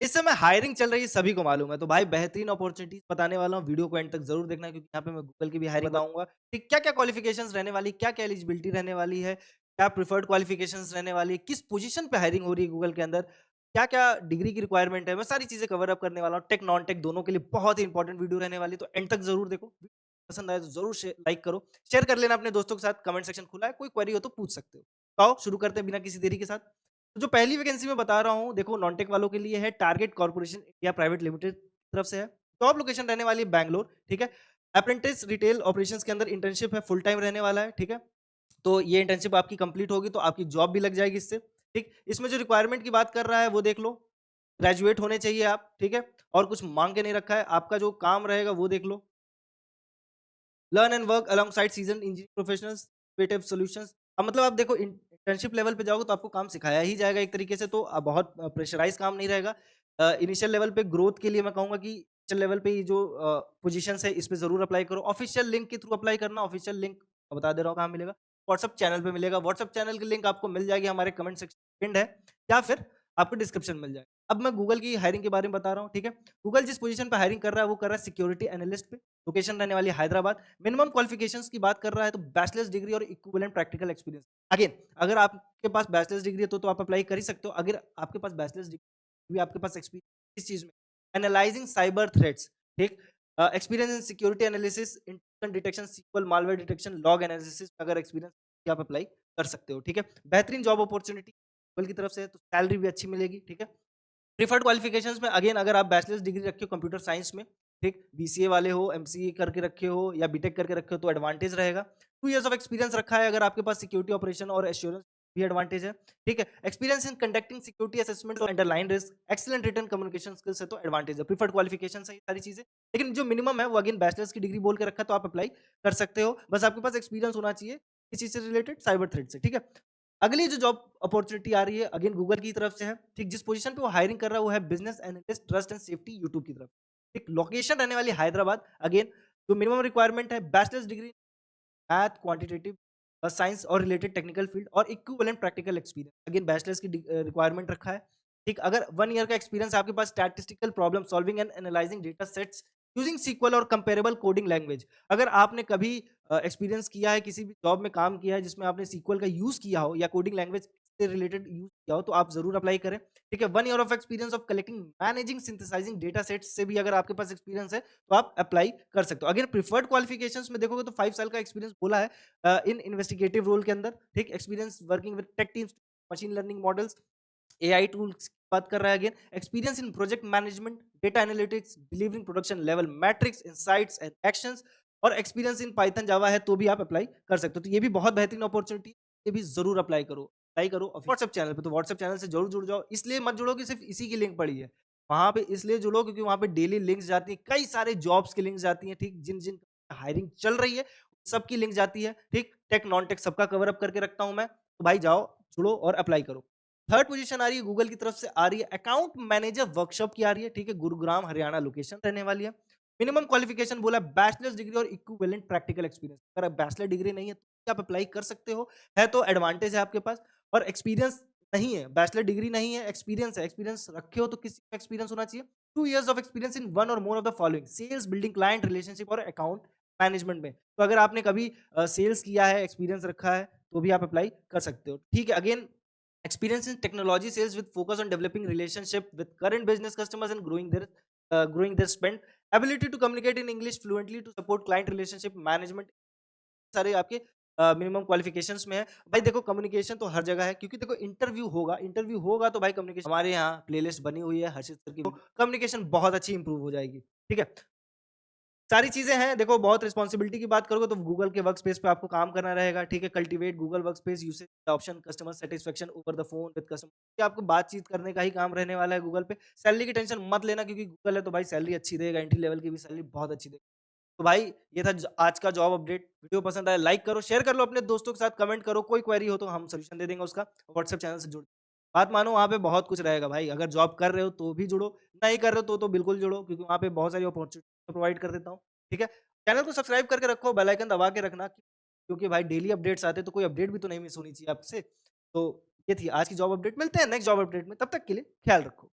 इस समय हायरिंग चल रही है सभी को मालूम है, तो भाई बेहतरीन अपॉर्च्युनिटीज़ बताने वाला हूँ, वीडियो को एंड तक ज़रूर देखना क्योंकि यहाँ पे मैं गूगल की भी हायरिंग बताऊँगा कि क्या-क्या क्वालिफ़िकेशंस रहने वाली, क्या-क्या एलिजिबिलिटी रहने वाली है, क्या प्रिफर्ड क्वालिफ़िकेशंस रहने वाली है, किस पोज़ीशन पे हायरिंग हो रही है गूगल के अंदर, क्या-क्या डिग्री की रिक्वायरमेंट है, मैं सारी चीज़ें कवर अप करने वाला हूँ। टेक, नॉन टेक दोनों के लिए बहुत ही इंपॉर्टेंट वीडियो रहने वाली है, तो एंड तक ज़रूर देखो। पसंद आए तो ज़रूर लाइक करो, शेयर कर लेना अपने दोस्तों के साथ, कमेंट सेक्शन खुला है, कोई क्वेरी हो तो पूछ सकते हो। तो आओ शुरू करते हैं बिना किसी देरी के साथ। तो जो पहली वैकेंसी मैं बता रहा हूँ, देखो नॉन-टेक वालों के लिए है, target corporation India private limited की तरफ से है। जॉब लोकेशन रहने वाली है बैंगलोर, ठीक है? अप्रेंटिस रिटेल ऑपरेशंस के अंदर इंटर्नशिप है, फुल टाइम रहने वाला है, ठीक है? तो ये इंटर्नशिप आपकी कंप्लीट होगी तो आपकी जॉब भी लग जाएगी इससे, ठीक? इसमें जो रिक्वायरमेंट की बात कर रहा है वो देख लो, ग्रेजुएट होने चाहिए आप, ठीक है? और कुछ माँग के नहीं रखा है, आपका जो काम रहेगा वो देख लो। Learn and work alongside seasoned engineering professionals, creative solutions. अब मतलब आप देखो इंटर्नशिप लेवल पे जाओगे तो आपको काम सिखाया ही जाएगा एक तरीके से तो बहुत प्रेशराइज़ काम नहीं रहेगा। इनिशियल लेवल पे ग्रोथ के लिए मैं कहूँगा कि इनिशियल लेवल पे ये जो पोज़ीशंस है इस पे ज़रूर अप्लाई करो। ऑफ़िशियल लिंक के थ्रू अप्लाई करना, ऑफ़िशियल लिंक मैं बता दे रहा हूँ कहाँ मिलेगा, व्हाट्सएप चैनल पे मिलेगा। व्हाट्सएप चैनल की लिंक आपको मिल जाएगी हमारे कमेंट सेक्शन पिन्ड है या फिर आपको डिस्क्रिप्शन में मिल जाएगा। अब मैं गूगल की हायरिंग के बारे में बता रहा हूँ, ठीक है? गूगल जिस पोज़ीशन पे हायरिंग कर रहा है वो कर रहा है सिक्योरिटी एनालिस्ट पे, लोकेशन रहने वाली है हैदराबाद। मिनिमम क्वालिफिकेशंस की बात कर रहा है तो बैचलर्स डिग्री और इक्विवेलेंट प्रैक्टिकल एक्सपीरियंस। अगेन अगर आपके पास बैचलर्स डिग्री है तो आप अप्लाई कर ही सकते हो। अगर आपके पास बैचलर्स डिग्री भी आपके पास एक्सपीरियंस इस चीज़ में एनालाइजिंग साइबर थ्रेट्स, ठीक? Experience in security analysis, intrusion detection, SQL malware detection, log analysis अगर एक्सपीरियंस आप अप्लाई कर सकते हो, ठीक है? बेहतरीन जॉब अपॉर्च्युनिटी गूगल की तरफ से है तो सैलरी भी अच्छी मिलेगी, ठीक है? प्रिफर्ड क्वालिफिकेशंस में अगेन अगर आप बैचलर्स डिग्री रखे हो कंप्यूटर साइंस में, ठीक? बीसीए वाले हो, एमसीए करके रखे हो या बीटेक करके रखे हो तो एडवांटेज रहेगा। 2 इयर्स ऑफ एक्सपीरियंस रखा है अगर आपके पास सिक्योरिटी ऑपरेशन और एश्योरेंस भी एडवांटेज है, ठीक है? Experience in conducting security assessment और underline risk, excellent written communication skills है तो एडवांटेज है। प्रिफर्ड क्वालिफिकेशंस है ये सारी चीज़ें। लेकिन जो मिनिमम है वो अगेन बैचलर्स की डिग्री बोल के रखा है तो आप अप्लाई कर सकते हो। बस आपके पास एक्सपीरियंस होना चाहिए इस चीज़ से रिलेटेड साइबर थ्रेट से, ठीक है? अगली जो जॉब अपॉर्च्युनिटी आ रही है अगेन गूगल की तरफ से है, ठीक? जिस पोजीशन पे वो हायरिंग कर रहा है वो है business analyst trust and safety YouTube की तरफ। ठीक? लोकेशन रहने वाली हैदराबाद। अगेन जो मिनिमम रिक्वायरमेंट है bachelor's degree math, quantitative science और रिलेटेड टेक्निकल फील्ड और equivalent practical experience. Again bachelor's की रिक्वायरमेंट रखा है। ठीक? अगर 1 ईयर का एक्सपीरियंस आपके पास statistical problem solving and analysing data sets using SQL और कंपेरेबल कोडिंग लैंग्वेज। अगर आपने कभी एक्सपीरियंस किया है, किसी भी जॉब में काम किया है जिसमें आपने सीक्वल का यूज़ किया हो या कोडिंग लैंग्वेज से रिलेटेड यूज़ किया हो, तो आप ज़रूर अप्लाई करें। ठीक है? 1 year of experience of collecting, managing, synthesising data sets से भी अगर आपके पास एक्सपीरियंस है, तो आप अप्लाई कर सकते हो। अगेन प्रिफर्ड क्वालिफिकेशंस में देखोगे तो 5 साल का एक्सपीरियंस बोला है इन इन्वेस्टिगेटिव रोल के अंदर, ठीक? Experience working with tech teams, machine learning models, AI tools की बात कर रहा है again, experience in project management, data analytics, delivering production level metrics, insights and actions और एक्सपीरियंस इन पाइथन जावा है तो भी आप अप्लाई कर सकते हो। तो ये भी बहुत बेहतरीन अपॉर्च्युनिटी है, ये भी ज़रूर अप्लाई करो। अप्लाई करो व्हाट्सएप चैनल पे, तो व्हाट्सएप चैनल से ज़रूर जुड़ जाओ। इसलिए मत जुड़ो कि सिर्फ इसी की लिंक पड़ी है। वहाँ पे इसलिए जुड़ो क्योंकि वहाँ पे डेली लिंक्स जाती हैं, कई सारे जॉब्स की लिंक्स जाती हैं, ठीक? जिन-जिन हायरिंग चल रही है, सबकी लिंक जाती है, ठीक? टेक, नॉन टेक सबका कवर अप करके रखता हूँ मैं। तो भाई जाओ, जुड़ो और अप्लाई करो। थर्ड पोजीशन आ रही है गूगल की तरफ से आ रही है अकाउंट मैनेजर वर्कशॉप की आ रही है, ठीक है? गुरुग्राम, हरियाणा लोकेशन रहने वाली है। मिनिमम क्वालिफिकेशन बोला बैचलर्स डिग्री और इक्विवेलेंट प्रैक्टिकल एक्सपीरियंस। अगर आप बैचलर डिग्री नहीं है तो आप अप्लाई कर सकते हो, है तो एडवांटेज है आपके पास और एक्सपीरियंस नहीं है, बैचलर डिग्री नहीं है, एक्सपीरियंस है, एक्सपीरियंस रखे हो तो किस चीज़ में एक्सपीरियंस होना चाहिए? 2 years of experience in one और more of the following sales, building client relationship और अकाउंट मैनेजमेंट में। तो अगर आपने कभी सेल्स किया है, एक्सपीरियंस रखा है, तो भी आप अप्लाई कर सकते हो। ठीक है, again experience in technology sales with focus on developing relationship with current business customers and growing their spend, ability to communicate in English fluently to support client relationship management, सारे आपके मिनिमम क्वालिफिकेशंस में है। भाई देखो communication तो हर जगह है क्योंकि देखो इंटरव्यू होगा तो भाई कम्युनिकेशन हमारे यहाँ प्लेलिस्ट बनी हुई है हर्षित सर की, कम्युनिकेशन बहुत अच्छी इंप्रूव हो जाएगी। ठीक है, सारी चीज़ें हैं, देखो बहुत रिस्पॉन्सिबिलिटी की बात करोगे तो गूगल के वर्कस्पेस पे आपको काम करना रहेगा, ठीक है? Cultivate Google workspace usage option customer satisfaction over the phone with customer, ये आपको बातचीत करने का ही काम रहने वाला है गूगल पे। सैलरी की टेंशन मत लेना क्योंकि गूगल है तो भाई सैलरी अच्छी देगा, एंट्री लेवल की भी सैलरी बहुत अच्छी देगा। तो भाई ये था आज का जॉब अपडेट। वीडियो पसंद आया लाइक करो, शेयर कर लो अपने दोस्तों के साथ, कमेंट करो, कोई क्वेरी हो तो हम सॉल्यूशन दे देंगे उसका। व्हाट्सएप चैनल से जुड़ बात मानो, वहाँ पे बहुत कुछ रहेगा भाई। अगर जॉब कर रहे हो तो भी जुड़ो, नहीं कर रहे हो तो बिल्कुल जुड़ो क्योंकि वहाँ पे बहुत सारी अपॉर्चुनिटी प्रोवाइड कर देता हूँ। ठीक है? चैनल को सब्सक्राइब करके रखो, बेल आइकन दबा के रखना क्योंकि भाई डेली अपडेट्स आते हैं तो कोई अपडेट भी तो नहीं मिस होनी चाहिए आपसे। तो ये थी आज की जॉब अपडेट, मिलते हैं नेक्स्ट जॉब अपडेट में, तब तक के लिए ख्याल रखो।